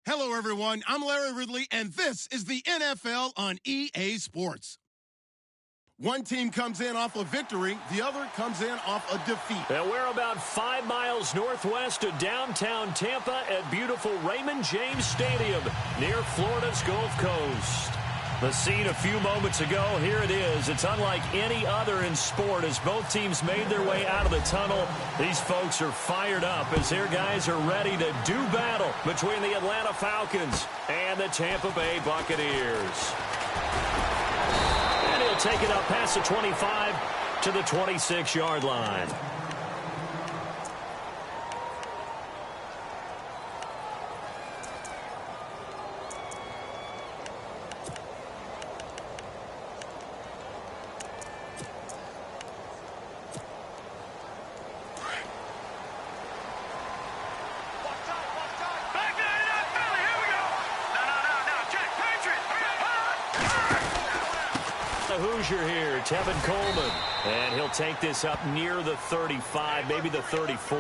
Hello, everyone. I'm Larry Ridley, and this is the NFL on EA Sports. One team comes in off a victory, the other comes in off a defeat. And we're about 5 miles northwest of downtown Tampa at beautiful Raymond James Stadium near Florida's Gulf Coast. The scene a few moments ago, here it is. It's unlike any other in sport as both teams made their way out of the tunnel. These folks are fired up as their guys are ready to do battle between the Atlanta Falcons and the Tampa Bay Buccaneers. And he'll take it up past the 25 to the 26-yard line. Hoosier here, Tevin Coleman, and he'll take this up near the 35, maybe the 34.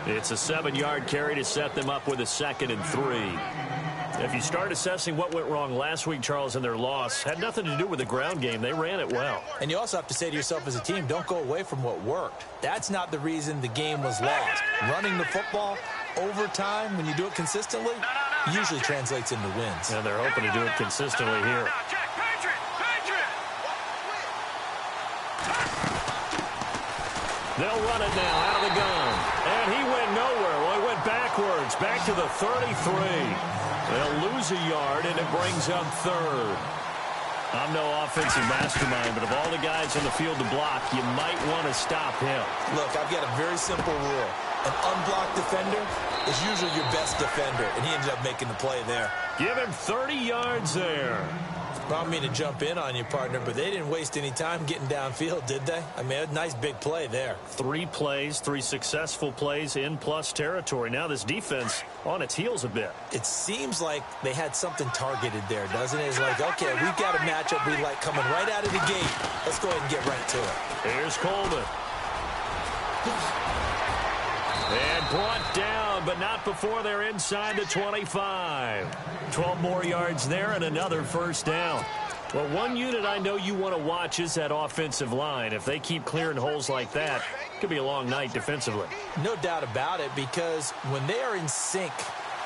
It's a 7-yard carry to set them up with a 2nd and 3. If you start assessing what went wrong last week, Charles, in their loss, had nothing to do with the ground game. They ran it well. And you also have to say to yourself as a team, don't go away from what worked. That's not the reason the game was lost. Running the football over time, when you do it consistently, usually translates into wins. And they're hoping to do it consistently here. They'll run it now out of the gun. And he went nowhere. Well, he went backwards, back to the 33. They'll lose a yard, and it brings up 3rd. I'm no offensive mastermind, but of all the guys on the field to block, you might want to stop him. Look, I've got a very simple rule. An unblocked defender is usually your best defender, and he ended up making the play there. Give him 30 yards there. I don't mean to jump in on you, partner, but they didn't waste any time getting downfield, did they? I mean, a nice big play there. 3 plays, 3 successful plays in plus territory. Now this defense on its heels a bit. It seems like they had something targeted there, doesn't it? It's like, okay, we've got a matchup we like coming right out of the gate. Let's go ahead and get right to it. Here's Coleman. And brought down, but not before they're inside the 25. 12 more yards there and another first down. Well, one unit I know you want to watch is that offensive line. If they keep clearing holes like that, it could be a long night defensively. No doubt about it, because when they are in sync,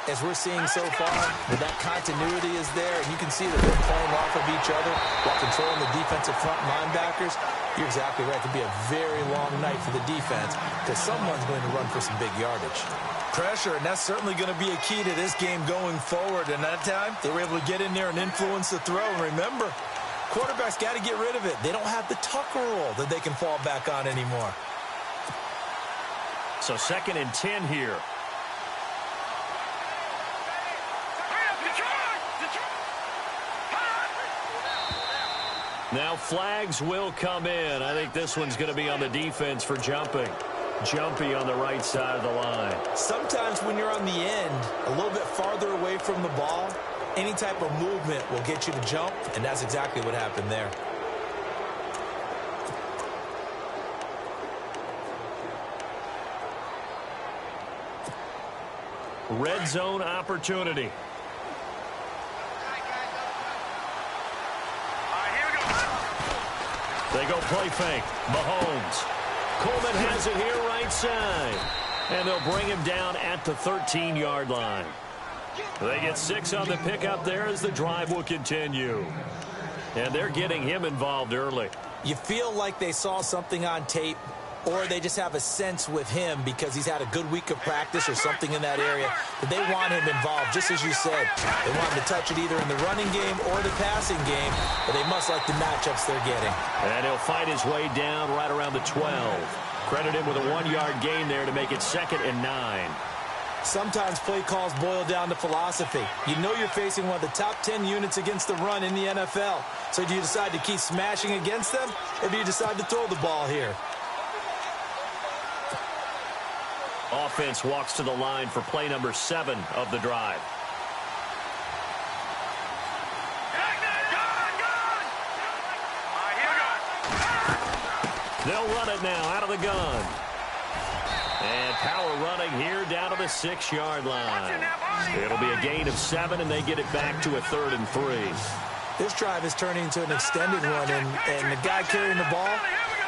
as we're seeing so far, when that continuity is there, and you can see that they're playing off of each other while controlling the defensive front linebackers, you're exactly right. It could be a very long night for the defense because someone's going to run for some big yardage. Pressure, and that's certainly going to be a key to this game going forward. And that time, they were able to get in there and influence the throw. And remember, quarterbacks got to get rid of it. They don't have the Tucker rule that they can fall back on anymore. So 2nd and 10 here. Now flags will come in. I think this one's going to be on the defense for jumping. Jumpy on the right side of the line. Sometimes when you're on the end, a little bit farther away from the ball, any type of movement will get you to jump, and that's exactly what happened there. Red zone opportunity. They go play fake. Mahomes. Coleman has it here right side. And they'll bring him down at the 13-yard line. They get 6 on the pickup there as the drive will continue. And they're getting him involved early. You feel like they saw something on tape, or they just have a sense with him because he's had a good week of practice or something in that area that they want him involved, just as you said. They want him to touch it either in the running game or the passing game, but they must like the matchups they're getting. And he'll fight his way down right around the 12. Credit him with a 1-yard gain there to make it 2nd and 9. Sometimes play calls boil down to philosophy. You know you're facing one of the top 10 units against the run in the NFL. So do you decide to keep smashing against them, or do you decide to throw the ball here? Offense walks to the line for play number 7 of the drive. They'll run it now out of the gun. And power running here down to the the 6-yard line. It'll be a gain of 7, and they get it back to a 3rd and 3. This drive is turning into an extended one, and the guy carrying the ball,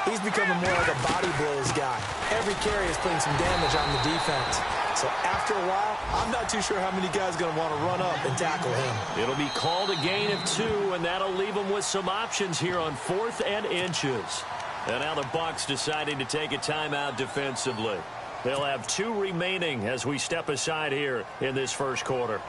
he's becoming more like a body blows guy. Every carry is putting some damage on the defense. So after a while, I'm not too sure how many guys are going to want to run up and tackle him. It'll be called a gain of 2, and that'll leave them with some options here on 4th and inches. And now the Bucs deciding to take a timeout defensively. They'll have 2 remaining as we step aside here in this first quarter.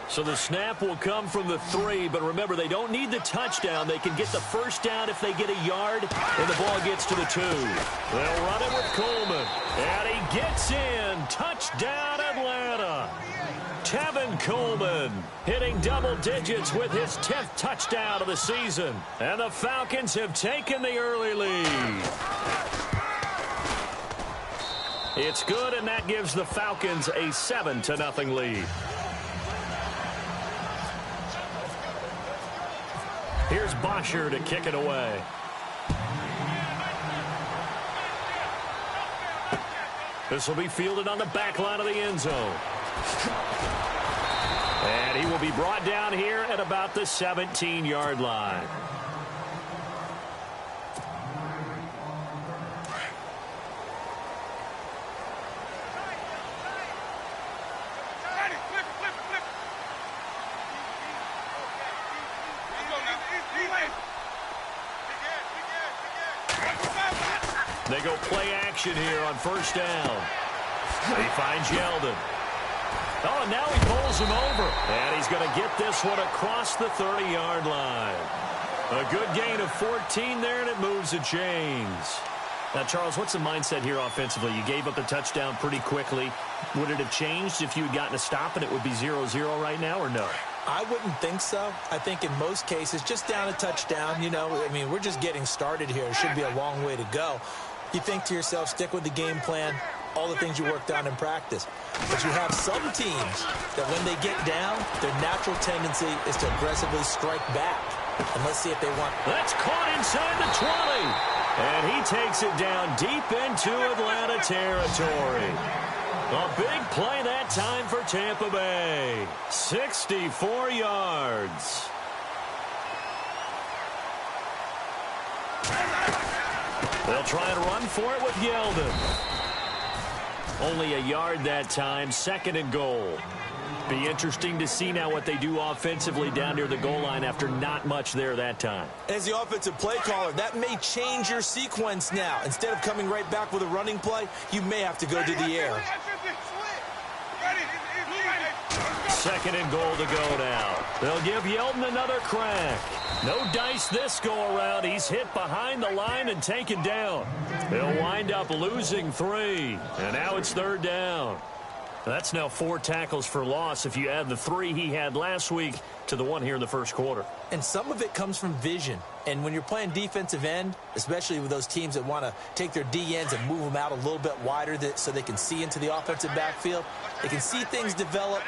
So the snap will come from the 3, but remember, they don't need the touchdown. They can get the first down if they get a yard, and the ball gets to the 2. They'll run it with Coleman, and he gets in. Touchdown, Atlanta. Tevin Coleman hitting double digits with his 10th touchdown of the season. And the Falcons have taken the early lead. It's good, and that gives the Falcons a 7-0 lead. Here's Bosher to kick it away. This will be fielded on the back line of the end zone. And he will be brought down here at about the 17-yard line. They go play action here on first down. He finds Yeldon. Oh, and now he pulls him over. And he's going to get this one across the 30-yard line. A good gain of 14 there, and it moves the chains. Now, Charles, what's the mindset here offensively? You gave up the touchdown pretty quickly. Would it have changed if you had gotten a stop and it would be 0-0 right now, or no? I wouldn't think so. I think in most cases, just down a touchdown, you know, I mean, we're just getting started here. It should be a long way to go. You think to yourself, stick with the game plan, all the things you worked on in practice. But you have some teams that when they get down, their natural tendency is to aggressively strike back. And let's see if they want. That's caught inside the 20. And he takes it down deep into Atlanta territory. A big play that time for Tampa Bay. 64 yards. They'll try and run for it with Yeldon. Only a yard that time, 2nd and goal. Be interesting to see now what they do offensively down near the goal line after not much there that time. As the offensive play caller, that may change your sequence now. Instead of coming right back with a running play, you may have to go to the air. 2nd and goal to go now. They'll give Yeldon another crack. No dice this go-around. He's hit behind the line and taken down. They'll wind up losing 3. And now it's 3rd down. That's now 4 tackles for loss if you add the 3 he had last week to the 1 here in the first quarter. And some of it comes from vision. And when you're playing defensive end, especially with those teams that want to take their D ends and move them out a little bit wider so they can see into the offensive backfield, they can see things develop,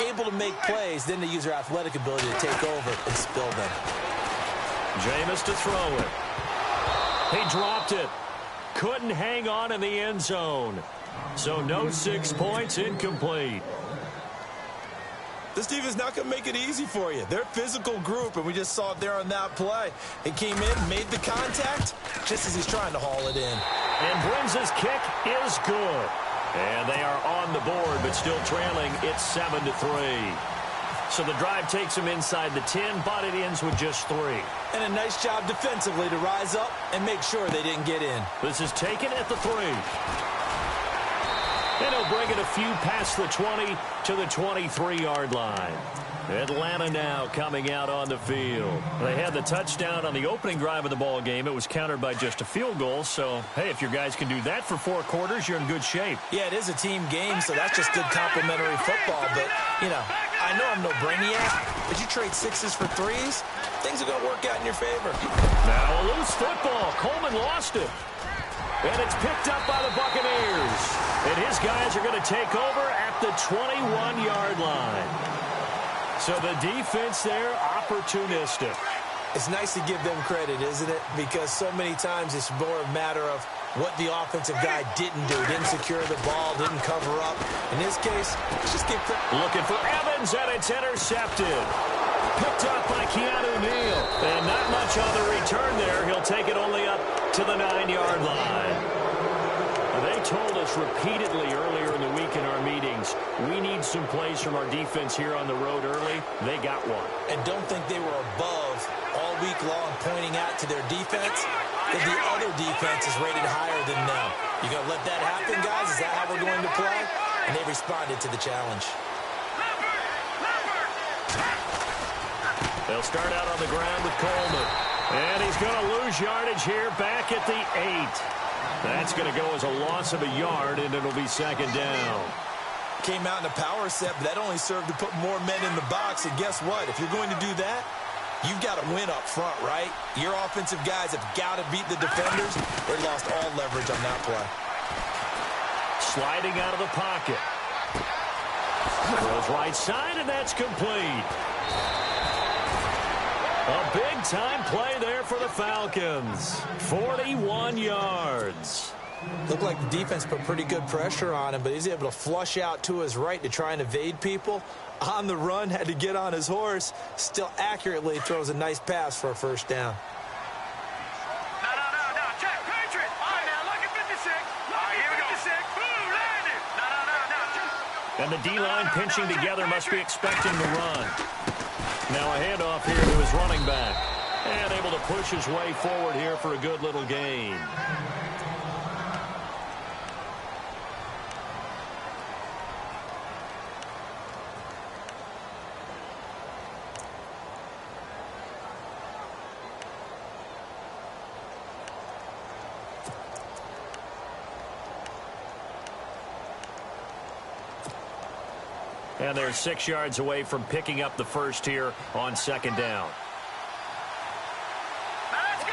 able to make plays, then they use their athletic ability to take over and spill them. Jameis to throw it. He dropped it. Couldn't hang on in the end zone. So no 6 points, incomplete. This team is not going to make it easy for you. They're a physical group, and we just saw it there on that play. He came in, made the contact, just as he's trying to haul it in. And Brim's kick is good. And they are on the board, but still trailing. It's 7-3. So the drive takes them inside the 10, but it ends with just 3. And a nice job defensively to rise up and make sure they didn't get in. This is taken at the 3. And he'll bring it a few past the 20 to the 23-yard line. Atlanta now coming out on the field. They had the touchdown on the opening drive of the ball game. It was countered by just a field goal. So, hey, if your guys can do that for 4 quarters, you're in good shape. Yeah, it is a team game, so that's just good complimentary football. But, you know, I know I'm no brainiac, but you trade 6s for 3s, things are going to work out in your favor. Now a loose football. Coleman lost it. And it's picked up by the Buccaneers. And his guys are going to take over at the 21-yard line. So the defense there, opportunistic. It's nice to give them credit, isn't it? Because so many times it's more a matter of what the offensive guy didn't do. Didn't secure the ball, didn't cover up. In this case, let's just give credit. Looking for Evans, and it's intercepted. Picked up by Keanu Neal. And not much on the return there. He'll take it only up to the 9-yard line. They told us repeatedly earlier in the week in our meetings, we need some plays from our defense here on the road early. They got one. And don't think they were above all week long pointing out to their defense that the other defense is rated higher than them. You going to let that happen, guys? Is that how we're going to play? And they responded to the challenge. They'll start out on the ground with Coleman. And he's going to lose yardage here back at the 8. That's going to go as a loss of a yard, and it'll be second down. Came out in a power set, but that only served to put more men in the box. And guess what? If you're going to do that, you've got to win up front, right? Your offensive guys have got to beat the defenders. They lost all leverage on that play. Sliding out of the pocket. Throws right side, and that's complete. A big-time play there for the Falcons. 41 yards. Looked like the defense put pretty good pressure on him, but he's able to flush out to his right to try and evade people. On the run, had to get on his horse. Still accurately throws a nice pass for a first down. No. Check, Patriot. All right, now, look at 56. All right, here we go. 56. Boom, landed. No. And the D-line pinching together must be expecting the run. Now a handoff here to his running back. And able to push his way forward here for a good little gain. And they're 6 yards away from picking up the first here on second down. Let's go.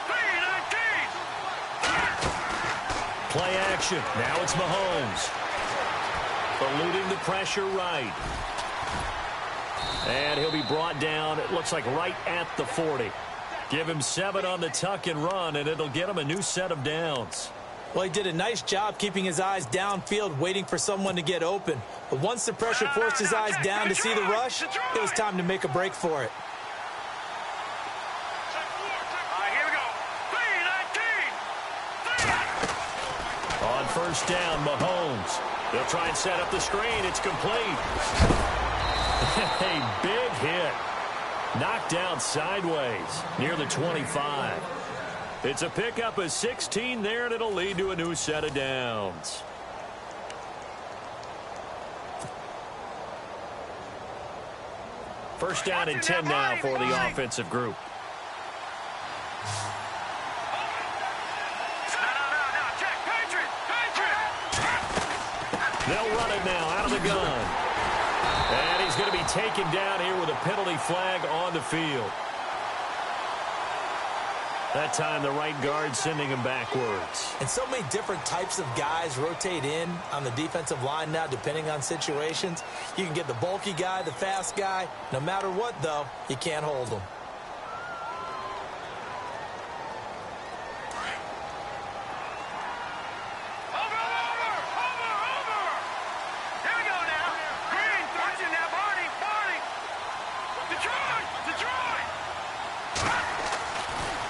3-19. Play action. Now it's Mahomes. Eluding the pressure right. And he'll be brought down, it looks like right at the 40. Give him 7 on the tuck and run, and it'll get him a new set of downs. Well, he did a nice job keeping his eyes downfield, waiting for someone to get open. But once the pressure forced his eyes down to see the rush, it was time to make a break for it. All right, here we go. 3-19. On first down, Mahomes. They'll try and set up the screen. It's complete. A big hit. Knocked down sideways near the 25. It's a pickup of 16 there, and it'll lead to a new set of downs. First down and 10 now for the offensive group. No. Check, Patriot. They'll run it now out of the gun. And he's going to be taken down here with a penalty flag on the field. That time, the right guard sending him backwards. And so many different types of guys rotate in on the defensive line now, depending on situations. You can get the bulky guy, the fast guy. No matter what, though, you can't hold them. Over. Here we go now. Green, watching now. Barney. Detroit.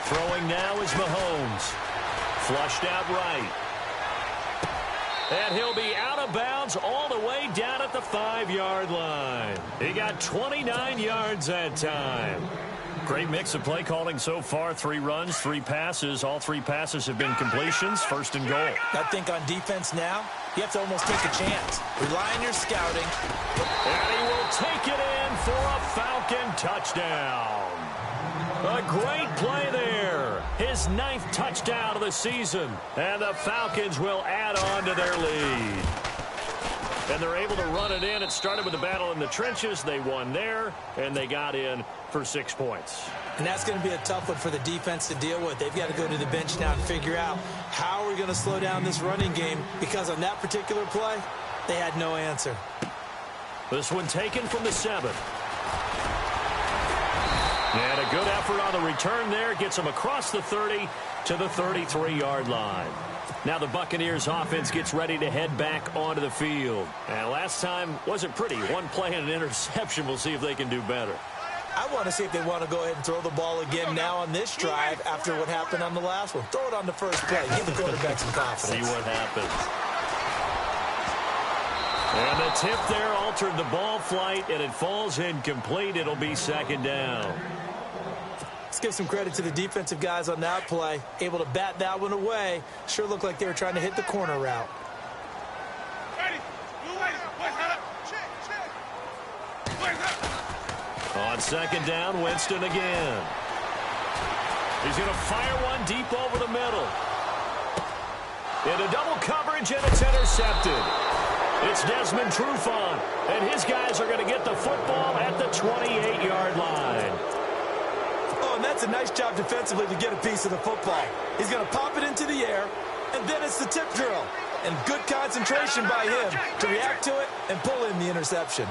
Throwing now is Mahomes. Flushed out right. And he'll be out of bounds all the way down at the 5-yard line. He got 29 yards that time. Great mix of play calling so far. 3 runs, 3 passes. All 3 passes have been completions. First and goal. I think on defense now, you have to almost take a chance. Rely on your scouting. And he will take it in for a Falcon touchdown. A great play there. His 9th touchdown of the season. And the Falcons will add on to their lead. And they're able to run it in. It started with a battle in the trenches. They won there, and they got in for 6 points. And that's going to be a tough one for the defense to deal with. They've got to go to the bench now and figure out how are we going to slow down this running game, because on that particular play, they had no answer. This one taken from the 7. And a good effort on the return there. Gets them across the 30 to the 33-yard line. Now the Buccaneers offense gets ready to head back onto the field. And last time wasn't pretty. One play and an interception. We'll see if they can do better. I want to see if they want to go ahead and throw the ball again now on this drive after what happened on the last one. Throw it on the first play. Give the quarterback some confidence. See what happens. And the tip there altered the ball flight, and it falls incomplete. It'll be second down. Let's give some credit to the defensive guys on that play. Able to bat that one away. Sure looked like they were trying to hit the corner route. On second down, Winston again. He's going to fire one deep over the middle. Into double coverage, and it's intercepted. It's Desmond Trufant, and his guys are going to get the football at the 28-yard line. Oh, and that's a nice job defensively to get a piece of the football. He's going to pop it into the air, and then it's the tip drill. And good concentration by him to react to it and pull in the interception.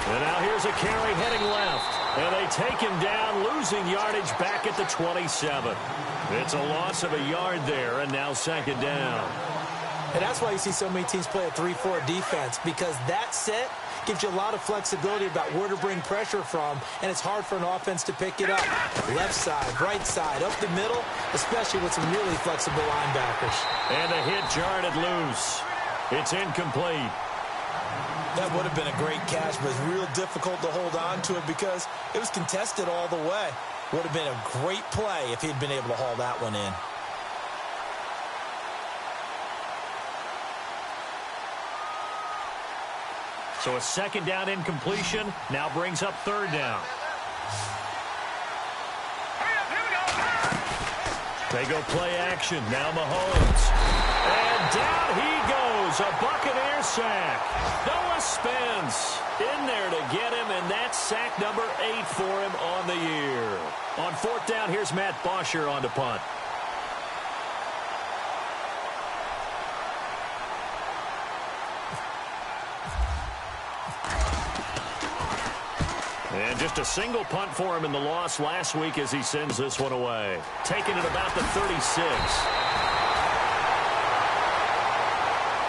And now here's a carry heading left. And they take him down, losing yardage back at the 27. It's a loss of a yard there, and now second down. And that's why you see so many teams play a 3-4 defense, because that set gives you a lot of flexibility about where to bring pressure from, and it's hard for an offense to pick it up. Left side, right side, up the middle, especially with some really flexible linebackers. And the hit jarred it loose. It's incomplete. That would have been a great catch, but it's real difficult to hold on to it because it was contested all the way. Would have been a great play if he'd been able to haul that one in. So a second down incompletion now brings up third down. They go play action. Now Mahomes. And down he goes. A Buccaneer sack. Noah Spence in there to get him, and that's sack number 8 for him on the year. On fourth down, here's Matt Bosher on to punt. And just a single punt for him in the loss last week as he sends this one away. Taking it about the 36.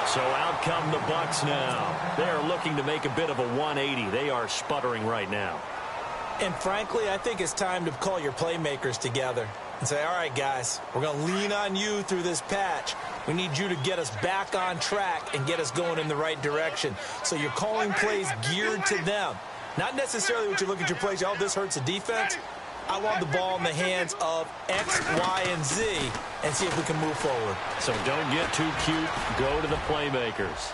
So out come the Bucs now. They're looking to make a bit of a 180. They are sputtering right now. And frankly, I think it's time to call your playmakers together and say, all right, guys, we're going to lean on you through this patch. We need you to get us back on track and get us going in the right direction. So you're calling plays geared to them. Not necessarily what you look at your plays, oh, this hurts the defense. I want the ball in the hands of X, Y, and Z and see if we can move forward. So don't get too cute. Go to the playmakers.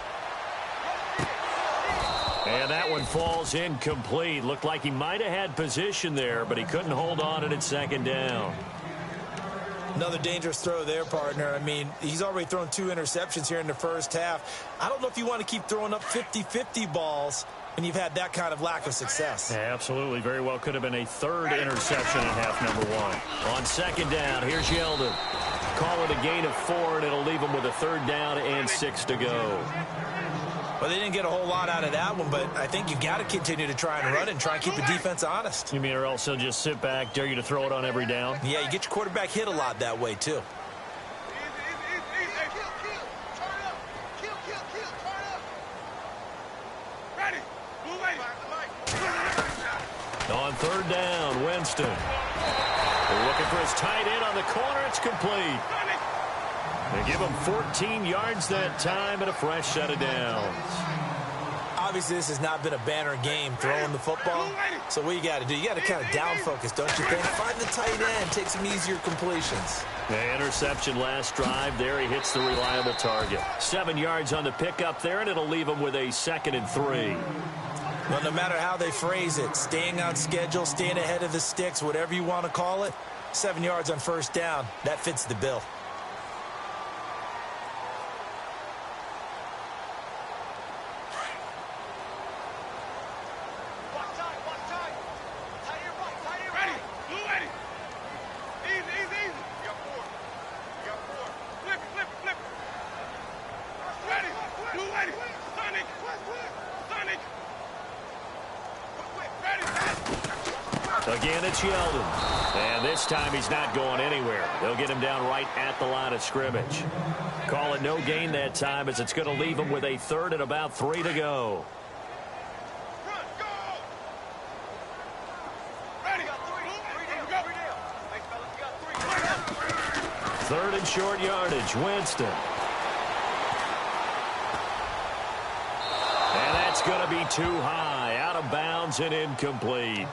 And that one falls incomplete. Looked like he might have had position there, but he couldn't hold on at second down. Another dangerous throw there, partner. I mean, he's already thrown 2 interceptions here in the first half. I don't know if you want to keep throwing up 50-50 balls when you've had that kind of lack of success. Yeah, absolutely. Very well could have been a third interception in half number 1. On second down, here's Yeldon. Call it a gain of 4, and it'll leave him with a third down and 6 to go. Well, they didn't get a whole lot out of that one, but I think you've got to continue to try and run and try and keep the defense honest. You mean or else he'll just sit back, dare you to throw it on every down? Yeah, you get your quarterback hit a lot that way, too. On third down, Winston. They're looking for his tight end on the corner. It's complete. They give him 14 yards that time and a fresh set of downs. Obviously, this has not been a banner game throwing the football. So what you got to do, you got to kind of down focus, don't you think? Find the tight end, take some easier completions. The interception last drive. There he hits the reliable target. 7 yards on the pickup there, and it'll leave him with a 2nd and 3. Well, no matter how they phrase it, staying on schedule, staying ahead of the sticks, whatever you want to call it, 7 yards on first down, that fits the bill. Again, it's Yeldon. And this time he's not going anywhere. They'll get him down right at the line of scrimmage. Call it no gain that time as it's going to leave him with a third and about 3 to go. Third and short yardage, Winston. And that's going to be too high, out of bounds and incomplete.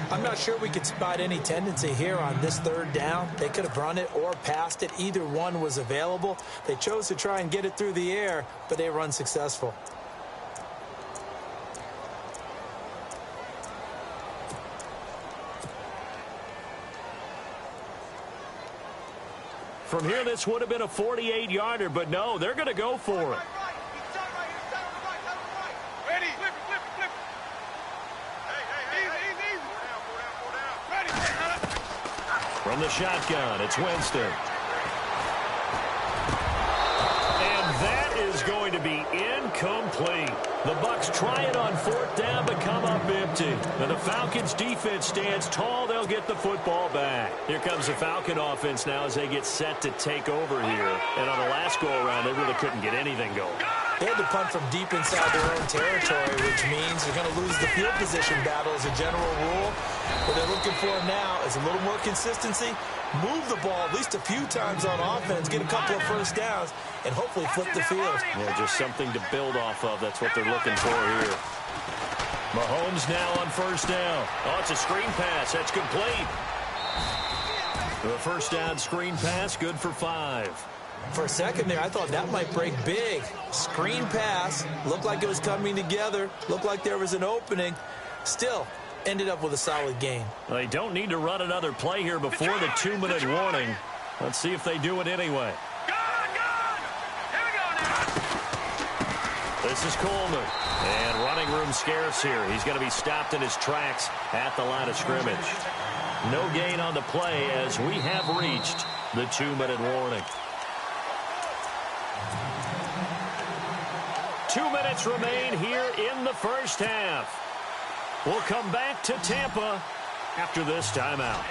I'm not sure we could spot any tendency here on this third down. They could have run it or passed it. Either one was available. They chose to try and get it through the air, but they were unsuccessful. From here, this would have been a 48-yarder, but no, they're going to go for it. From the shotgun, it's Winston. And that is going to be incomplete. The Bucs try it on fourth down, but come up empty. And the Falcons' defense stands tall. They'll get the football back. Here comes the Falcon offense now as they get set to take over here. And on the last go-around, they really couldn't get anything going. They had to punt from deep inside their own territory, which means they're going to lose the field position battle as a general rule. What they're looking for now is a little more consistency, move the ball at least a few times on offense, get a couple of first downs, and hopefully flip the field. Yeah, just something to build off of. That's what they're looking for here. Mahomes now on first down. Oh, it's a screen pass. That's complete. The first down screen pass, good for 5. For a second there, I thought that might break big. Screen pass, looked like it was coming together, looked like there was an opening. Still, ended up with a solid gain. They don't need to run another play here before the 2-minute warning. Let's see if they do it anyway. Here we go now. This is Coleman. And running room scarce here. He's going to be stopped in his tracks at the line of scrimmage. No gain on the play as we have reached the 2-minute warning. 2 minutes remain here in the first half. We'll come back to Tampa after this timeout.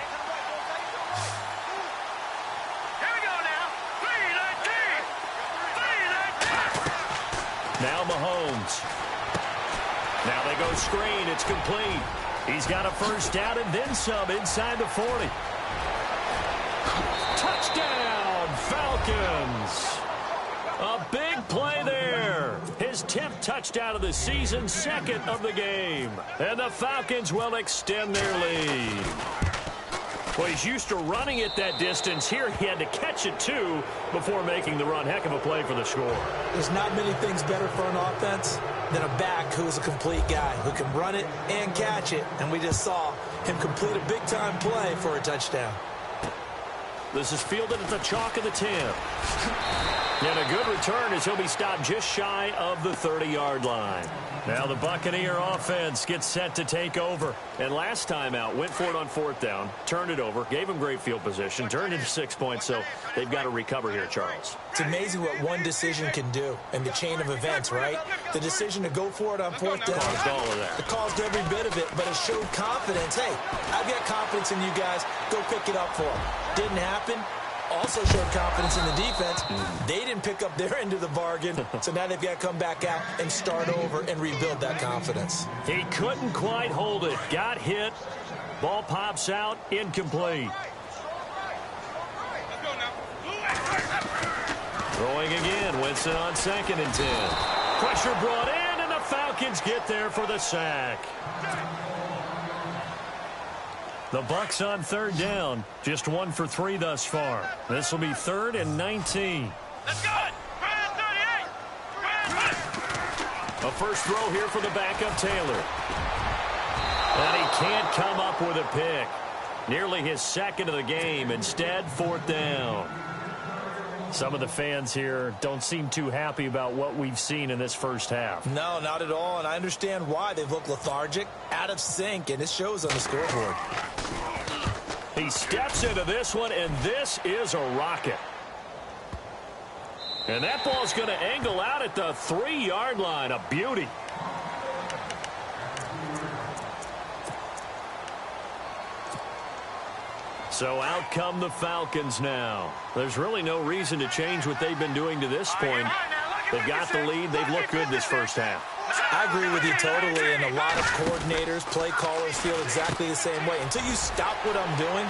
Here we go now. 3-19. Now Mahomes. Now they go screen. It's complete. He's got a first down and then some inside the 40. Touchdown, Falcons. A big play there. His 10th touchdown of the season, 2nd of the game. And the Falcons will extend their lead. Well, he's used to running it that distance. Here he had to catch it, too, before making the run. Heck of a play for the score. There's not many things better for an offense than a back who is a complete guy, who can run it and catch it. And we just saw him complete a big-time play for a touchdown. This is fielded at the chalk of the 10. And a good return as he'll be stopped just shy of the 30-yard line. Now the Buccaneer offense gets set to take over. And last time out, went for it on fourth down, turned it over, gave him great field position, turned into 6 points, so they've got to recover here, Charles. It's amazing what one decision can do in the chain of events, right? The decision to go for it on fourth down. Caused all of that. It caused every bit of it, but it showed confidence. Hey, I've got confidence in you guys. Go pick it up for them. Didn't happen. Also showed confidence in the defense. They didn't pick up their end of the bargain, so now they've got to come back out and start over and rebuild that confidence. He couldn't quite hold it. Got hit. Ball pops out. Incomplete. Throwing again. Winston on 2nd and 10. Pressure brought in, and the Falcons get there for the sack. The Bucs on third down. Just 1 for 3 thus far. This will be 3rd and 19. Let's go. 38. A first throw here for the backup Taylor. And he can't come up with a pick. Nearly his 2nd of the game. Instead, 4th down. Some of the fans here don't seem too happy about what we've seen in this first half. No, not at all, and I understand why. They've looked lethargic, out of sync, and it shows on the scoreboard. He steps into this one, and this is a rocket. And that ball's going to angle out at the 3-yard line. A beauty. So out come the Falcons now. There's really no reason to change what they've been doing to this point. They've got the lead. They've looked good this first half. I agree with you totally, and a lot of coordinators, play callers feel exactly the same way. Until you stop what I'm doing,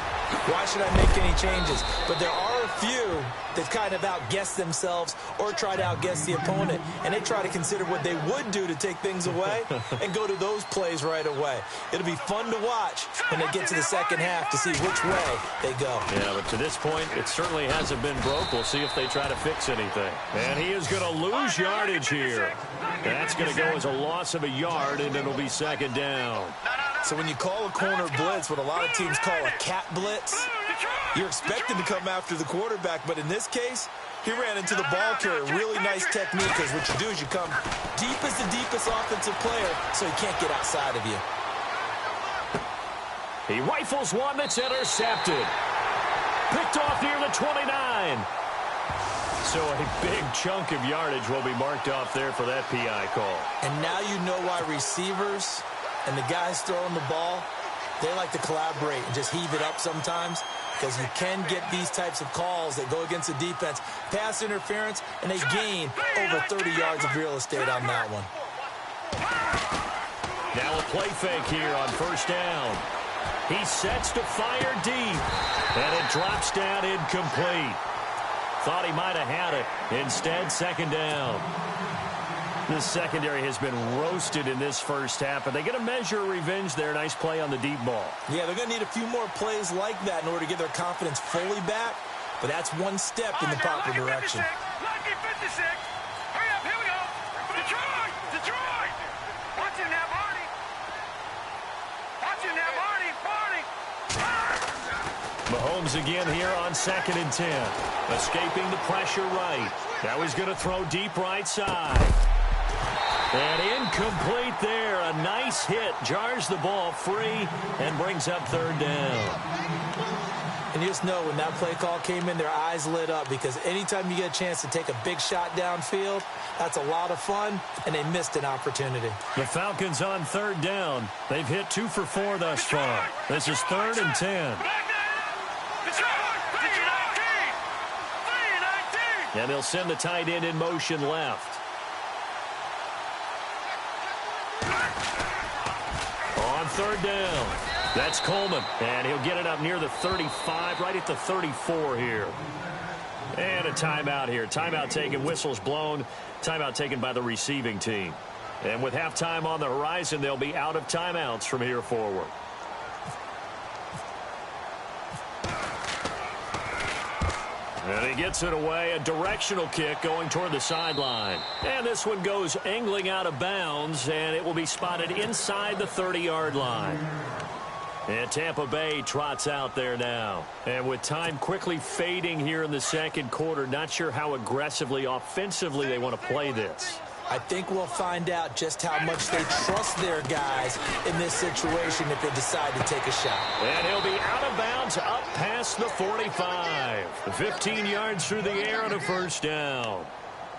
why should I make any changes? But there are a few that kind of outguess themselves or try to outguess the opponent, and they try to consider what they would do to take things away and go to those plays right away. It'll be fun to watch when they get to the second half to see which way they go. Yeah, but to this point, it certainly hasn't been broke. We'll see if they try to fix anything. And he is going to lose yardage here. That's going to go as a loss of a yard, and it'll be second down. So when you call a corner blitz, what a lot of teams call a cat blitz, you're expected to come after the quarterback, but in this case, he ran into the ball carrier. Really nice technique, because what you do is you come deep as the deepest offensive player, so he can't get outside of you. He rifles one that's intercepted. Picked off near the 29. So a big chunk of yardage will be marked off there for that PI call. And now you know why receivers and the guys throwing the ball, they like to collaborate and just heave it up sometimes, because you can get these types of calls that go against the defense. Pass interference, and they gain over 30 yards of real estate on that one. Now a play fake here on first down. He sets to fire deep, and it drops down incomplete. Thought he might have had it. Instead, second down. This secondary has been roasted in this first half. Are they going to measure revenge there? Nice play on the deep ball. Yeah, they're going to need a few more plays like that in order to get their confidence fully back. But that's one step in the proper direction. Lucky 56. Hurry up, here we go. Detroit! Detroit! Watch him now, Barney. Watch him now, Barney. Barney. Mahomes again here on 2nd and 10. Escaping the pressure right. Now he's going to throw deep right side. And incomplete there. A nice hit. Jars the ball free and brings up third down. And you just know when that play call came in, their eyes lit up, because anytime you get a chance to take a big shot downfield, that's a lot of fun, and they missed an opportunity. The Falcons on third down. They've hit 2 for 4 thus far. This is 3rd and 10. And they'll send the tight end in motion left. On third down, that's Coleman. And he'll get it up near the 35, right at the 34 here. And a timeout here. Timeout taken, whistles blown. Timeout taken by the receiving team. And with halftime on the horizon, they'll be out of timeouts from here forward. And he gets it away, a directional kick going toward the sideline. And this one goes angling out of bounds, and it will be spotted inside the 30-yard line. And Tampa Bay trots out there now. And with time quickly fading here in the second quarter, not sure how aggressively, offensively they want to play this. I think we'll find out just how much they trust their guys in this situation if they decide to take a shot. And he'll be out of bounds up past the 45. 15 yards through the air on a first down.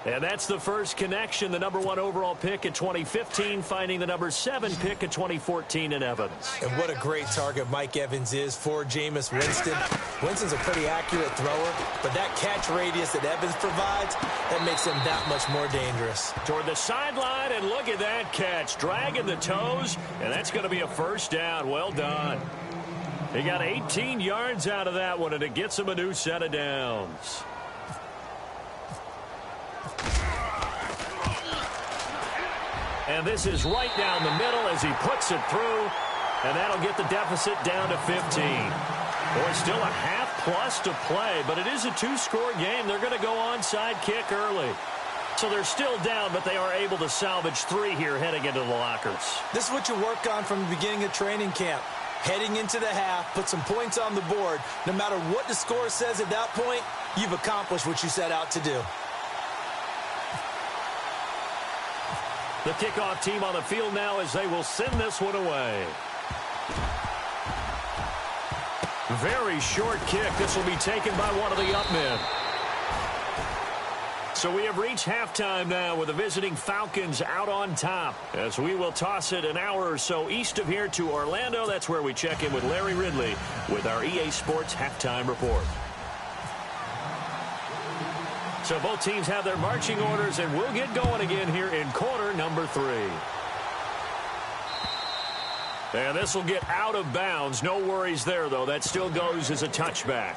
And that's the first connection, the number 1 overall pick in 2015, finding the number 7 pick in 2014 in Evans. And what a great target Mike Evans is for Jameis Winston. Winston's a pretty accurate thrower, but that catch radius that Evans provides, that makes him that much more dangerous. Toward the sideline, and look at that catch. Dragging the toes, and that's going to be a first down. Well done. He got 18 yards out of that one, and it gets him a new set of downs. And this is right down the middle as he puts it through, and that'll get the deficit down to 15. Boy, still a half-plus to play, but it is a 2-score game. They're going to go onside kick early. So they're still down, but they are able to salvage 3 here heading into the lockers. This is what you work on from the beginning of training camp. Heading into the half, put some points on the board. No matter what the score says at that point, you've accomplished what you set out to do. The kickoff team on the field now as they will send this one away. Very short kick. This will be taken by one of the up men. So we have reached halftime now with the visiting Falcons out on top. As we will toss it an hour or so east of here to Orlando. That's where we check in with Larry Ridley with our EA Sports halftime report. So both teams have their marching orders, and we'll get going again here in quarter number 3. And this will get out of bounds. No worries there, though. That still goes as a touchback.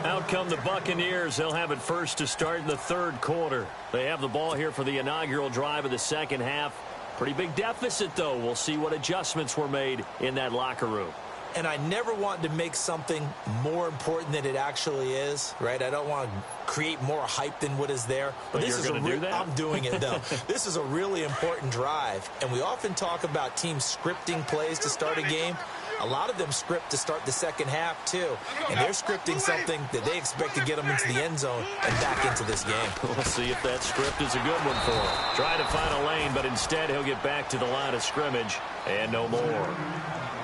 Out come the Buccaneers. They'll have it first to start in the third quarter. They have the ball here for the inaugural drive of the second half. Pretty big deficit, though. We'll see what adjustments were made in that locker room. And I never want to make something more important than it actually is, right? I don't want to create more hype than what is there. But this is going to do that? I'm doing it, though. This is a really important drive. And we often talk about teams scripting plays to start a game. A lot of them script to start the second half, too. And they're scripting something that they expect to get them into the end zone and back into this game. We'll see if that script is a good one for him. Try to find a lane, but instead he'll get back to the line of scrimmage and no more.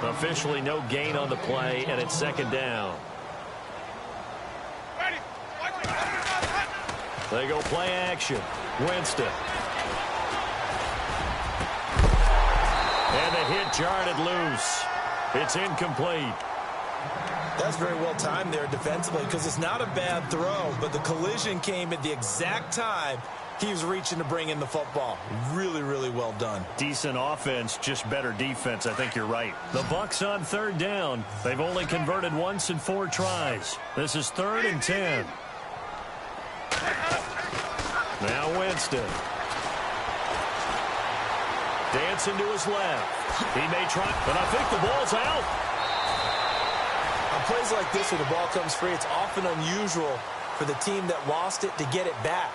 Officially no gain on the play, and it's second down. They go play action. Winston. And the hit jarred it loose. It's incomplete. That's very well timed there defensively because it's not a bad throw, but the collision came at the exact time he was reaching to bring in the football. Really, really well done. Decent offense, just better defense. I think you're right. The Bucs on third down. They've only converted once in 4 tries. This is 3rd and 10. Now Winston. Dancing to his left. He may try, but I think the ball's out. On plays like this where the ball comes free, it's often unusual for the team that lost it to get it back.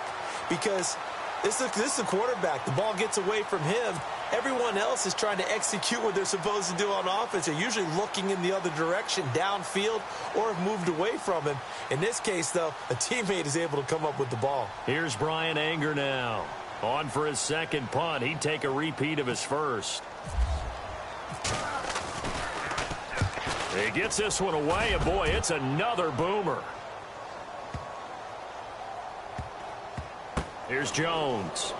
Because this is a quarterback. The ball gets away from him. Everyone else is trying to execute what they're supposed to do on offense. They're usually looking in the other direction, downfield, or have moved away from him. In this case, though, a teammate is able to come up with the ball. Here's Brian Anger now. On for his second punt. He'd take a repeat of his first. He gets this one away, and boy, it's another boomer. Here's Jones.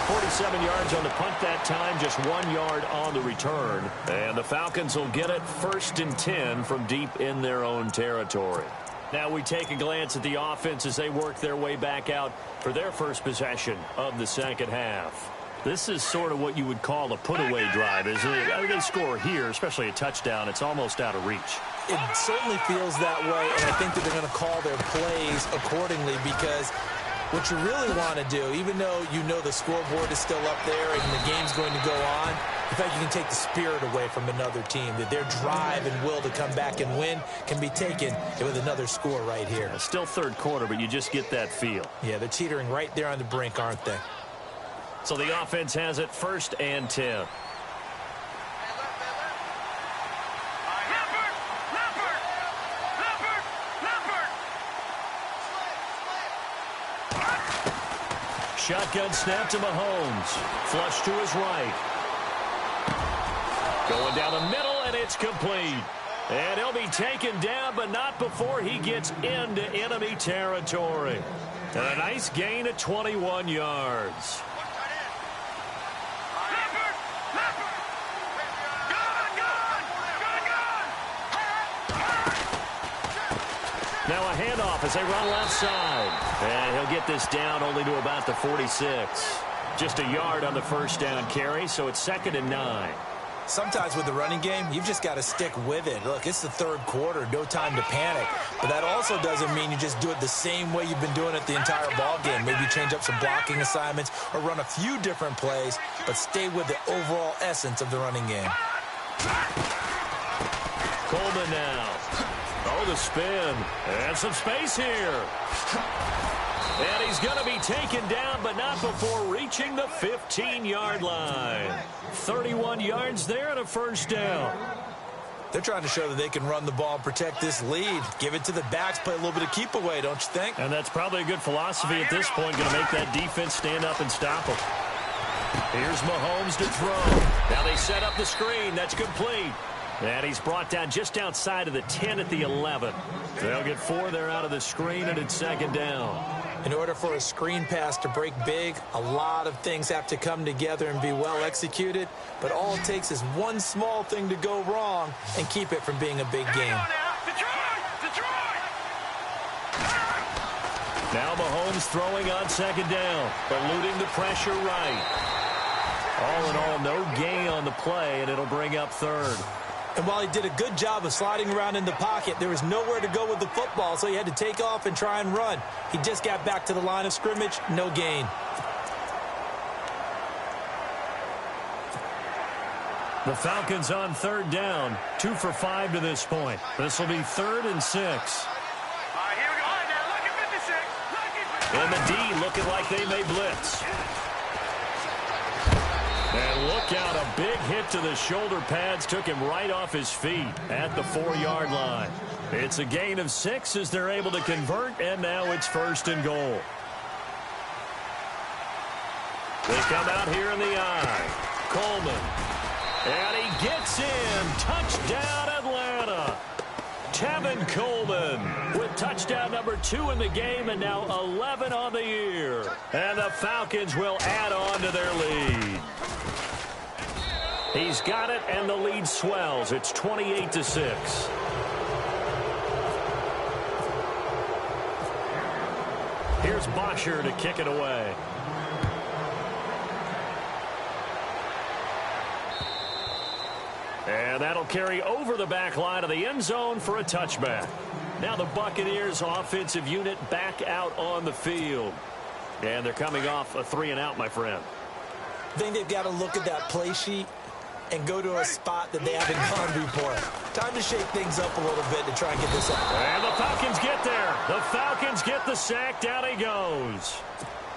47 yards on the punt that time, just 1 yard on the return. And the Falcons will get it 1st and 10 from deep in their own territory. Now we take a glance at the offense as they work their way back out for their first possession of the second half. This is sort of what you would call a put-away drive, isn't it? I mean, they score here, especially a touchdown. It's almost out of reach. It certainly feels that way, and I think that they're going to call their plays accordingly because what you really want to do, even though you know the scoreboard is still up there and the game's going to go on, in fact, you can take the spirit away from another team, that their drive and will to come back and win can be taken with another score right here. It's still third quarter, but you just get that feel. Yeah, they're teetering right there on the brink, aren't they? So the offense has it 1st and 10. Shotgun snap to Mahomes. Flush to his right. Going down the middle, and it's complete. And he'll be taken down, but not before he gets into enemy territory. And a nice gain of 21 yards. Now a handoff as they run left side. And he'll get this down only to about the 46. Just a yard on the first down carry, so it's 2nd and 9. Sometimes with the running game, you've just got to stick with it. Look, it's the third quarter, no time to panic. But that also doesn't mean you just do it the same way you've been doing it the entire ball game. Maybe change up some blocking assignments or run a few different plays, but stay with the overall essence of the running game. Coleman now. Oh, the spin. And some space here. And he's going to be taken down, but not before reaching the 15-yard line. 31 yards there and a first down. They're trying to show that they can run the ball and protect this lead. Give it to the backs, play a little bit of keep away, don't you think? And that's probably a good philosophy at this point, going to make that defense stand up and stop them. Here's Mahomes to throw. Now they set up the screen. That's complete. And he's brought down just outside of the 10 at the 11. They'll get 4 there out of the screen, and it's second down. In order for a screen pass to break big, a lot of things have to come together and be well executed. But all it takes is one small thing to go wrong and keep it from being a big game. Now Mahomes throwing on second down, eluding the pressure right. All in all, no gain on the play, and it'll bring up third. And while he did a good job of sliding around in the pocket, there was nowhere to go with the football, so he had to take off and try and run. He just got back to the line of scrimmage, no gain. The Falcons on third down, 2 for 5 to this point. This will be 3rd and 6. And the D looking like they may blitz. And look out, a big hit to the shoulder pads took him right off his feet at the 4-yard line. It's a gain of 6 as they're able to convert, and now it's 1st and goal. They come out here in the eye. Coleman. And he gets in. Touchdown, Atlanta. Tevin Coleman with touchdown number 2 in the game, and now 11 on the year. And the Falcons will add on to their lead. He's got it, and the lead swells. It's 28-6. Here's Bosher to kick it away. And that'll carry over the back line of the end zone for a touchback. Now the Buccaneers offensive unit back out on the field. And they're coming off a 3-and-out, my friend. I think they've got to look at that play sheet and go to a spot that they haven't gone before. Time to shake things up a little bit to try and get this up. And the Falcons get there. The Falcons get the sack. Down he goes.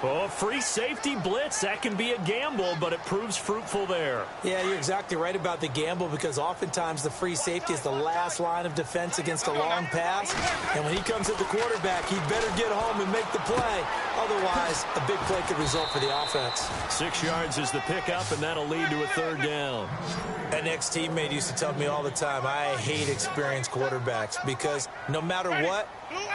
Oh, free safety blitz. That can be a gamble, but it proves fruitful there. Yeah, you're exactly right about the gamble, because oftentimes the free safety is the last line of defense against a long pass. And when he comes at the quarterback, he better get home and make the play. Otherwise, a big play could result for the offense. 6 yards is the pickup, and that'll lead to a 3rd down. An ex-teammate used to tell me all the time, I hate experienced quarterbacks, because no matter what,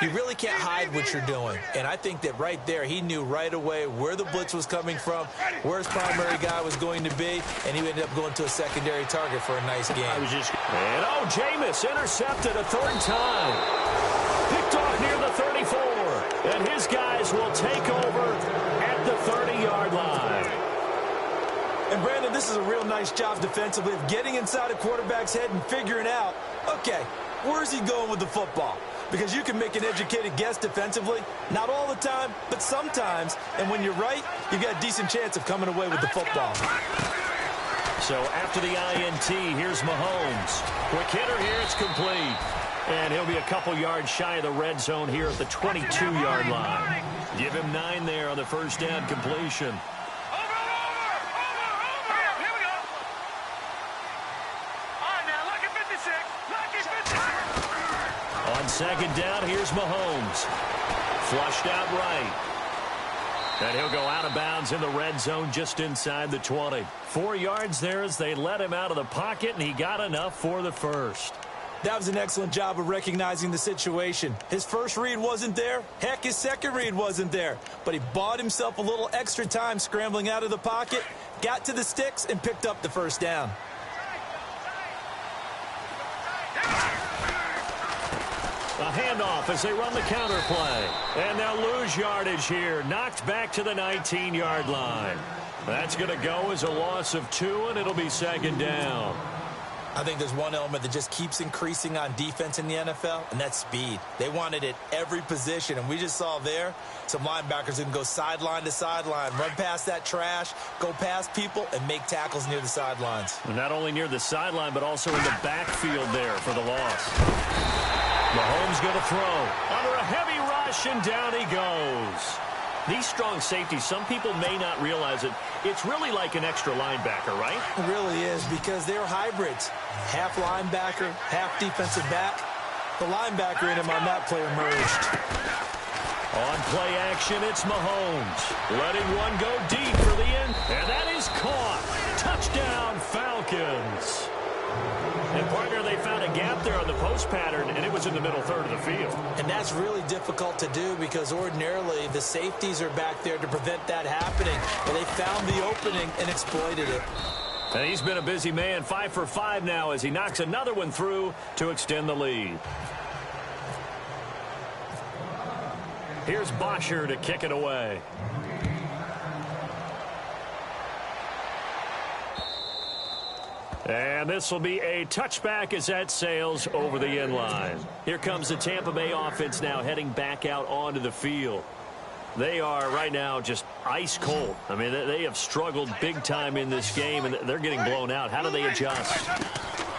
you really can't hide what you're doing. And I think that right there, he knew right away where the blitz was coming from, where his primary guy was going to be, and he ended up going to a secondary target for a nice game. And Jameis intercepted a 3rd time. Picked off near the 34. And his guys will take over at the 30-yard line. And Brandon, this is a real nice job defensively of getting inside a quarterback's head and figuring out, okay, where's he going with the football? Because you can make an educated guess defensively, not all the time, but sometimes. And when you're right, you've got a decent chance of coming away with the football. So after the INT, here's Mahomes. Quick hitter here, it's complete. And he'll be a couple yards shy of the red zone here at the 22-yard line. Give him 9 there on the first down completion. On second down, here's Mahomes. Flushed out right. And he'll go out of bounds in the red zone just inside the 20. 4 yards there as they let him out of the pocket, and he got enough for the first. That was an excellent job of recognizing the situation. His first read wasn't there. Heck, his second read wasn't there. But he bought himself a little extra time scrambling out of the pocket, got to the sticks, and picked up the first down. A handoff as they run the counter play. And they'll lose yardage here. Knocked back to the 19-yard line. That's going to go as a loss of 2, and it'll be second down. I think there's one element that just keeps increasing on defense in the NFL, and that's speed. They want it at every position, and we just saw there some linebackers who can go sideline to sideline, run past that trash, go past people, and make tackles near the sidelines. Not only near the sideline, but also in the backfield there for the loss. Mahomes going to throw. Under a heavy rush, and down he goes. These strong safeties, some people may not realize it. It's really like an extra linebacker, right? It really is, because they're hybrids. Half linebacker, half defensive back. The linebacker in him on that play emerged. On play action, it's Mahomes. Letting one go deep for the end. And that is caught. Touchdown, Falcons. And, partner, they found a gap there on the post pattern, and it was in the middle third of the field. And that's really difficult to do because ordinarily the safeties are back there to prevent that happening. But they found the opening and exploited it. And he's been a busy man, 5 for 5 now as he knocks another one through to extend the lead. Here's Bosher to kick it away. And this will be a touchback as that sails over the end line. Here comes the Tampa Bay offense now heading back out onto the field. They are right now just ice cold. I mean, they have struggled big time in this game, and they're getting blown out. How do they adjust?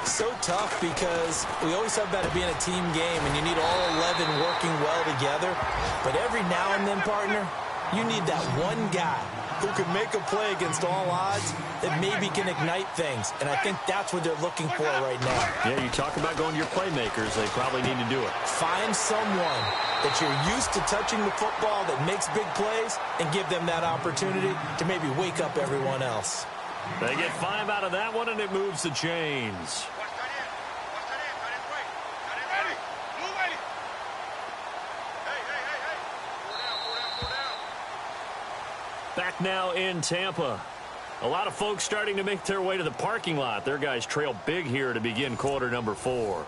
So tough because we always talk about it being a team game, and you need all 11 working well together. But every now and then, partner, you need that one guy who can make a play against all odds that maybe can ignite things. And I think that's what they're looking for right now. Yeah, you talk about going to your playmakers. They probably need to do it. Find someone that you're used to touching the football that makes big plays and give them that opportunity to maybe wake up everyone else. They get 5 out of that one, and it moves the chains. Back now in Tampa. A lot of folks starting to make their way to the parking lot. Their guys trail big here to begin quarter number 4.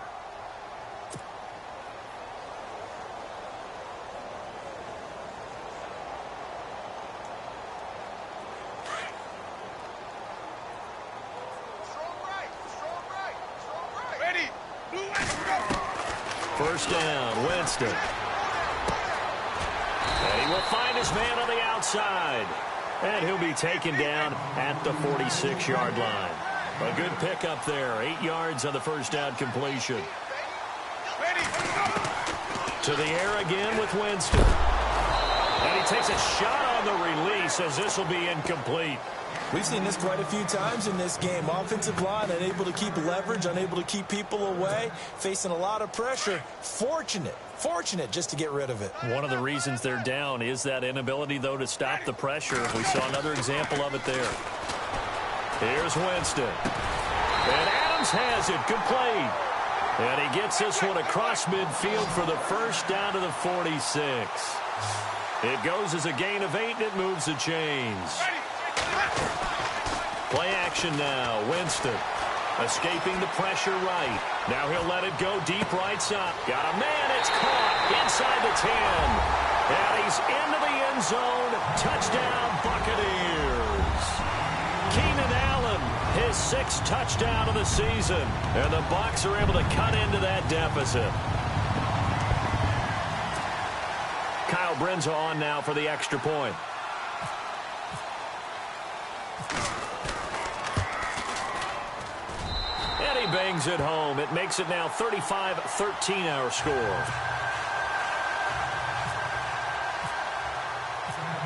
First down, Winston. And he will find his man on the outside. And he'll be taken down at the 46-yard line. A good pickup there. 8 yards on the first down completion. To the air again with Winston. And he takes a shot on the release as this will be incomplete. We've seen this quite a few times in this game. Offensive line unable to keep leverage, unable to keep people away, facing a lot of pressure. Fortunate just to get rid of it. One of the reasons they're down is that inability, though, to stop the pressure. We saw another example of it there. Here's Winston. And Adams has it complete. And he gets this one across midfield for the first down to the 46. It goes as a gain of 8, and it moves the chains. Play action now. Winston escaping the pressure right. Now he'll let it go deep right side. Got a man. It's caught inside the 10. And he's into the end zone. Touchdown, Buccaneers. Keenan Allen, his 6th touchdown of the season. And the Bucs are able to cut into that deficit. Kyle Brenza on now for the extra point. And he bangs it home. It makes it now 35-13 our score.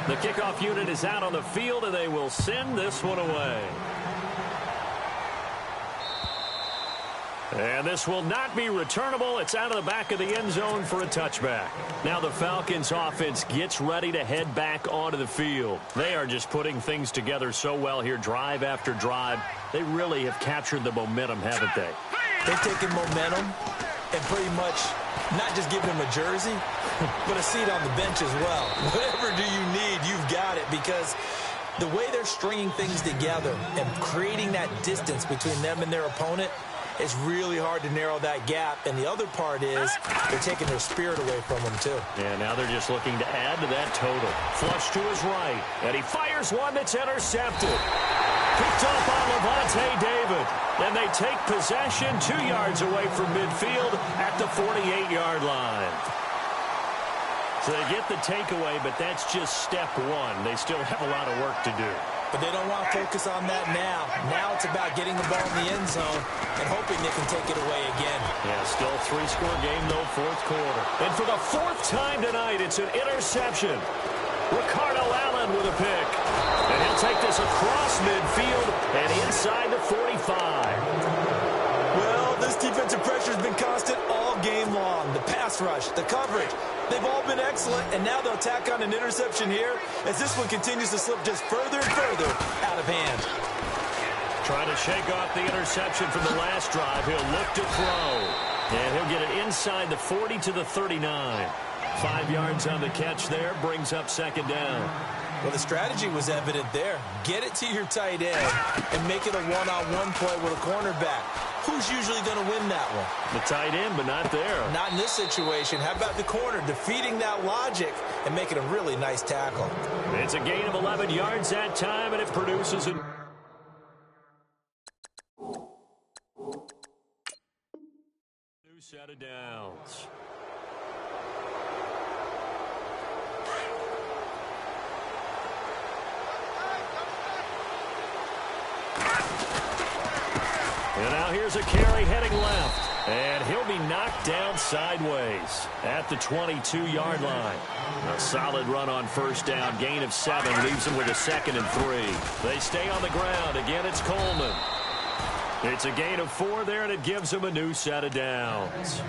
The kickoff unit is out on the field, and they will send this one away. And this will not be returnable. It's out of the back of the end zone for a touchback. Now the Falcons offense gets ready to head back onto the field. They are just putting things together so well here, drive after drive. They really have captured the momentum, haven't they? They've taken momentum and pretty much not just given him a jersey, but a seat on the bench as well. Whatever do you need, you've got it, because the way they're stringing things together and creating that distance between them and their opponent, it's really hard to narrow that gap. And the other part is they're taking their spirit away from them, too. Yeah, now they're just looking to add to that total. Flush to his right. And he fires one that's intercepted. Picked up on Levante David. And they take possession 2 yards away from midfield at the 48-yard line. So they get the takeaway, but that's just step one. They still have a lot of work to do. But they don't want to focus on that now. Now it's about getting the ball in the end zone and hoping they can take it away again. Yeah, still 3-score game, though, 4th quarter. And for the 4th time tonight, it's an interception. Ricardo Allen with a pick. And he'll take this across midfield and inside the 45. Well, this defensive pressure has been constant all game long. The pass rush, the coverage, they've all been excellent, and now they'll tack on an interception here as this one continues to slip just further and further out of hand. Trying to shake off the interception from the last drive. He'll look to throw. And he'll get it inside the 40 to the 39. 5 yards on the catch there. Brings up second down. Well, the strategy was evident there. Get it to your tight end and make it a one-on-one play with a cornerback. Who's usually going to win that one? The tight end, but not there. Not in this situation. How about the corner defeating that logic and making a really nice tackle? It's a gain of 11 yards that time, and it produces a... new set of downs. And now here's a carry heading left. And he'll be knocked down sideways at the 22-yard line. A solid run on first down. Gain of 7 leaves them with a 2nd and 3. They stay on the ground. Again, it's Coleman. It's a gain of 4 there, and it gives them a new set of downs.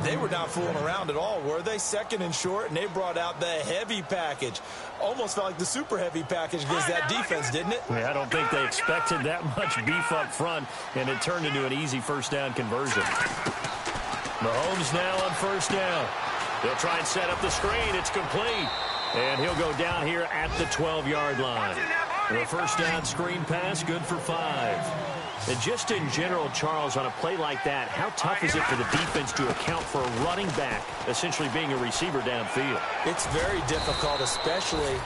They were not fooling around at all, were they? 2nd and short, and they brought out the heavy package. Almost felt like the super heavy package against that defense, didn't it? Yeah, I don't think they expected that much beef up front, and it turned into an easy first down conversion. Mahomes now on first down. He'll try and set up the screen. It's complete. And he'll go down here at the 12-yard line. The first down screen pass, good for 5. And just in general, Charles, on a play like that, how tough is it for the defense to account for a running back essentially being a receiver downfield? It's very difficult, especially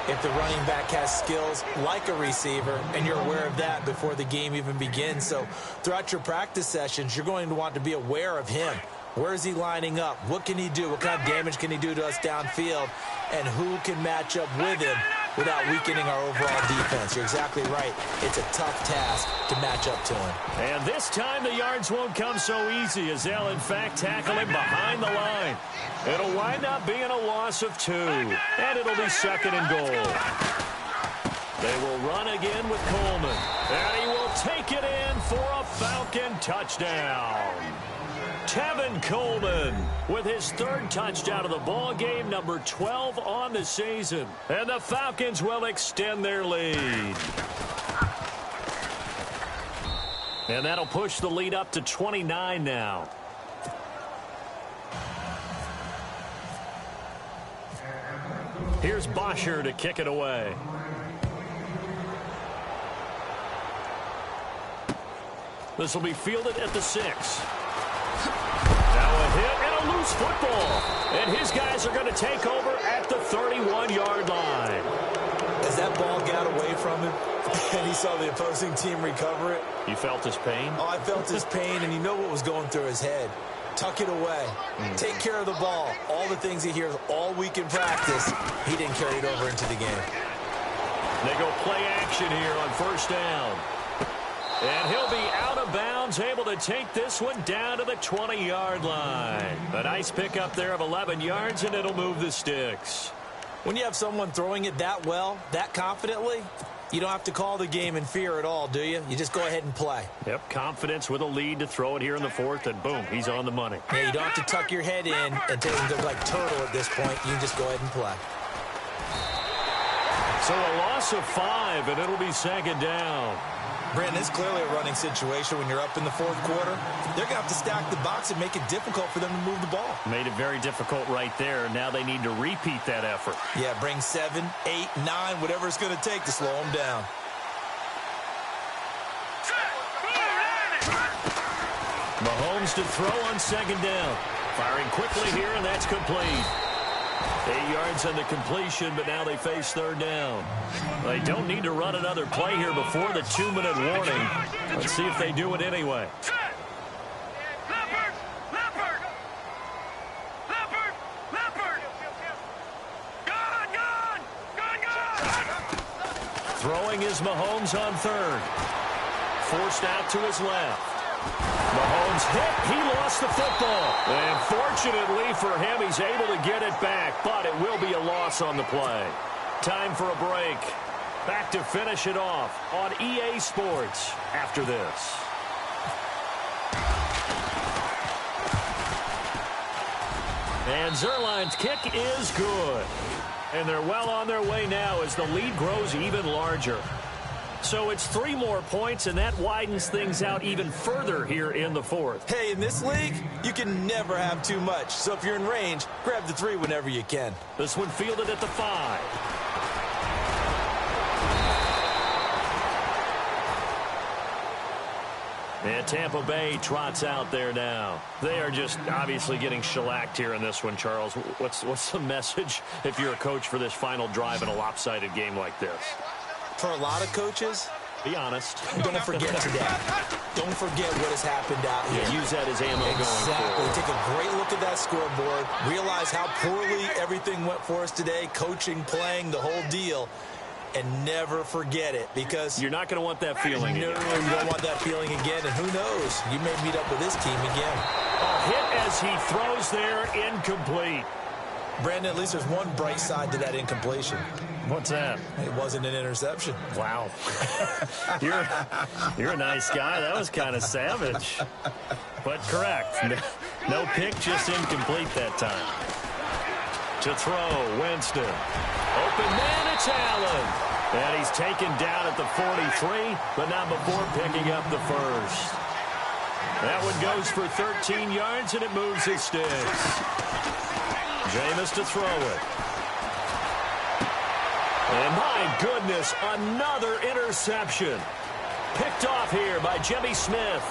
if the running back has skills like a receiver, and you're aware of that before the game even begins. So throughout your practice sessions, you're going to want to be aware of him. Where is he lining up? What can he do? What kind of damage can he do to us downfield? And who can match up with him without weakening our overall defense? You're exactly right. It's a tough task to match up to him. And this time the yards won't come so easy as they'll, in fact, tackle him behind the line. It'll wind up being a loss of 2, and it'll be 2nd and goal. They will run again with Coleman, and he will take it in for a Falcon touchdown. Tevin Coleman with his 3rd touchdown of the ball game, number 12 on the season. And the Falcons will extend their lead. And that'll push the lead up to 29 now. Here's Bosher to kick it away. This will be fielded at the 6. Now a hit and a loose football. And his guys are going to take over at the 31-yard line. As that ball got away from him and he saw the opposing team recover it. You felt his pain? Oh, I felt his pain, and you know what was going through his head. Tuck it away. Take care of the ball. All the things he hears all week in practice, he didn't carry it over into the game. They go play action here on first down. And he'll be out of bounds, able to take this one down to the 20-yard line. A nice pickup there of 11 yards, and it'll move the sticks. When you have someone throwing it that well, that confidently, you don't have to call the game in fear at all, do you? You just go ahead and play. Yep, confidence with a lead to throw it here in the 4th, and boom, he's on the money. Yeah, you don't have to tuck your head in and take him to like turtle at this point. You can just go ahead and play. So a loss of 5, and it'll be 2nd down. Brandon, it's clearly a running situation when you're up in the 4th quarter. They're going to have to stack the box and make it difficult for them to move the ball. Made it very difficult right there. Now they need to repeat that effort. Yeah, bring 7, 8, 9, whatever it's going to take to slow them down. Mahomes to throw on 2nd down. Firing quickly here, and that's complete. 8 yards on the completion, but now they face 3rd down. They don't need to run another play here before the 2-minute warning. Let's see if they do it anyway. Throwing is Mahomes on 3rd. Forced out to his left. Mahomes hit. He lost the football. And fortunately for him, he's able to get it back, but it will be a loss on the play. Time for a break. Back to finish it off on EA Sports after this. And Zuerlein's kick is good. And they're well on their way now as the lead grows even larger. So it's 3 more points, and that widens things out even further here in the 4th. Hey, in this league, you can never have too much. So if you're in range, grab the 3 whenever you can. This one fielded at the 5. And Tampa Bay trots out there now. They are just obviously getting shellacked here in this one, Charles. What's the message if you're a coach for this final drive in a lopsided game like this? For a lot of coaches, be honest. Don't forget today. Don't forget what has happened out here. Use that as ammo going Exactly. forward. Take a great look at that scoreboard. Realize how poorly everything went for us today. Coaching, playing, the whole deal. And never forget it, because you're not going to want that feeling again. No, you don't want that feeling again. And who knows? You may meet up with this team again. A hit as he throws there, incomplete. Brandon, at least there's one bright side to that incompletion. What's that? It wasn't an interception. Wow. You're a nice guy. That was kind of savage. But correct. No pick, just incomplete that time. To throw, Winston. Open man, it's Allen. And he's taken down at the 43, but not before picking up the first. That one goes for 13 yards, and it moves his sticks. Jameis to throw it. And my goodness, another interception. Picked off here by Jimmy Smith.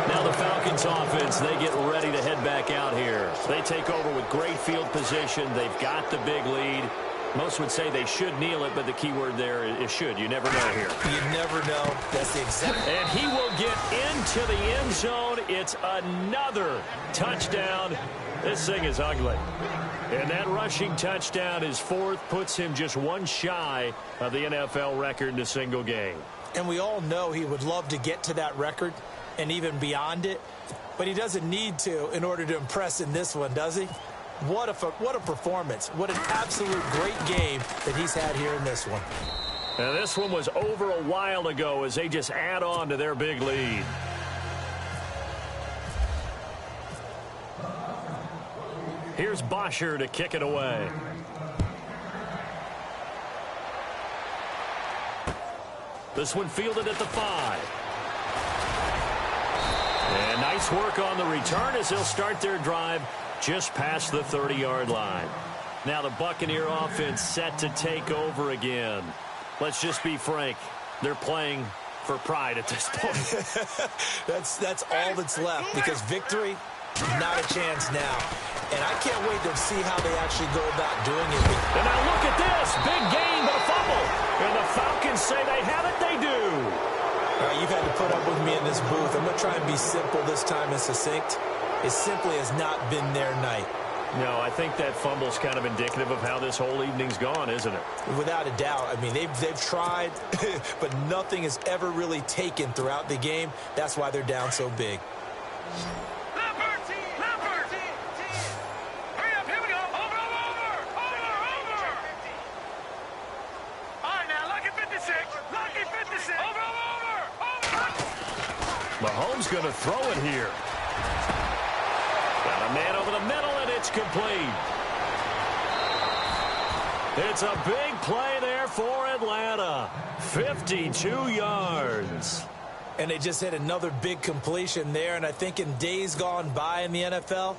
Now the Falcons offense, they get ready to head back out here. They take over with great field position. They've got the big lead. Most would say they should kneel it, but the key word there is should. You never know here. You never know. That's the exact. And he will get into the end zone. It's another touchdown. This thing is ugly. And that rushing touchdown, his 4th, puts him just one shy of the NFL record in a single game. And we all know he would love to get to that record and even beyond it, but he doesn't need to in order to impress in this one, does he? What a performance. What an absolute great game that he's had here in this one. And this one was over a while ago as they just add on to their big lead. Here's Bosher to kick it away. This one fielded at the 5. And nice work on the return as they'll start their drive just past the 30-yard line. Now the Buccaneer offense set to take over again. Let's just be frank. They're playing for pride at this point. That's all that's left, because victory, not a chance now. And I can't wait to see how they actually go about doing it. And now look at this. Big gain, but a fumble. And the Falcons say they have it. They do. All right, you've had to put up with me in this booth. I'm going to try and be simple this time and succinct. It simply has not been their night. No, I think that fumble's kind of indicative of how this whole evening's gone, isn't it? Without a doubt. I mean, they've tried, but nothing has ever really taken throughout the game. That's why they're down so big. Mahomes going to throw it here. Got a man over the middle, and it's complete. It's a big play there for Atlanta. 52 yards. And they just hit another big completion there. And I think in days gone by in the NFL,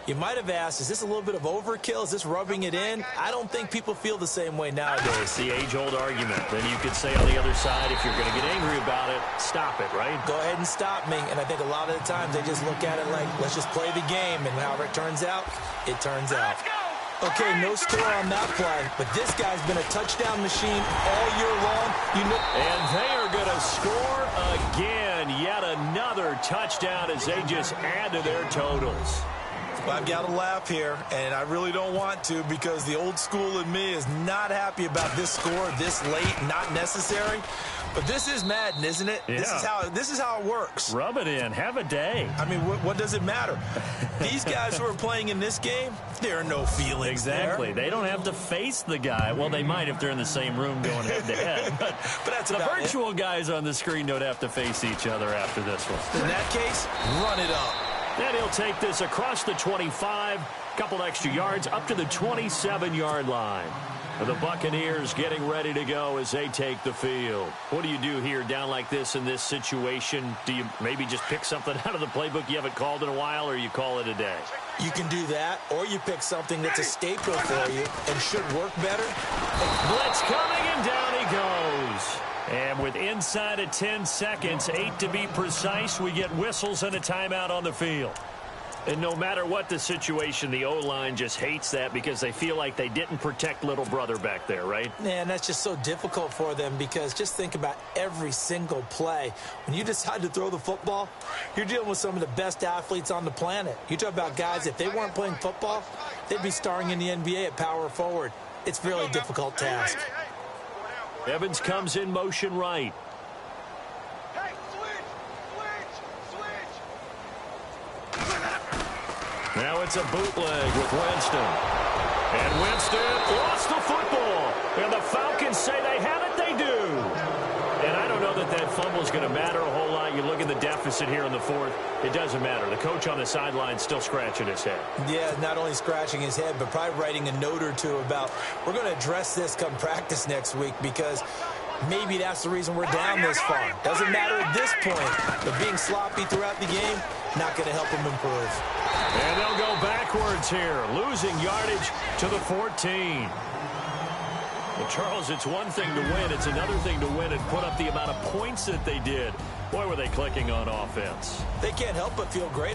you might have asked, is this a little bit of overkill? Is this rubbing it in? I don't think people feel the same way nowadays. It's the age-old argument. Then you could say on the other side, if you're going to get angry about it, stop it, right? Go ahead and stop me. And I think a lot of the times they just look at it like, let's just play the game. And however it turns out, it turns out. Okay, no score on that play, but this guy's been a touchdown machine all year long. And they are going to score again. Yet another touchdown as they just add to their totals. I've got to laugh here, and I really don't want to, because the old school in me is not happy about this score this late, not necessary. But this is Madden, isn't it? Yeah. This is how it works. Rub it in. Have a day. I mean, what does it matter? These guys who are playing in this game, there are no feelings Exactly. there. They don't have to face the guy. Well, they might if they're in the same room going head-to-head. But that's the about virtual guys on the screen don't have to face each other after this one. In that case, run it up. And he'll take this across the 25, couple extra yards up to the 27-yard line. The Buccaneers getting ready to go as they take the field. What do you do here down like this in this situation? Do you maybe just pick something out of the playbook you haven't called in a while, or you call it a day? You can do that, or you pick something that's a staple for you and should work better. Blitz coming, and down he goes. And with inside of 10 seconds, 8 to be precise, we get whistles and a timeout on the field. And no matter what the situation, the O-line just hates that because they feel like they didn't protect little brother back there, right? Man, that's just so difficult for them because just think about every single play. When you decide to throw the football, you're dealing with some of the best athletes on the planet. You talk about guys, if they weren't playing football, they'd be starring in the NBA at power forward. It's a really difficult task. Evans comes in motion right. Now it's a bootleg with Winston. And Winston lost the football. And the Falcons say they have it, they do. And I don't know that that fumble is going to matter a whole lot. You look at the deficit here in the fourth. It doesn't matter. The coach on the sideline still scratching his head. Yeah, not only scratching his head, but probably writing a note or two about we're going to address this come practice next week because maybe that's the reason we're down this far. Doesn't matter at this point, but being sloppy throughout the game, not going to help them improve. And they'll go backwards here, losing yardage to the 14. Well, Charles, it's one thing to win. It's another thing to win and put up the amount of points that they did. Boy, were they clicking on offense. They can't help but feel great.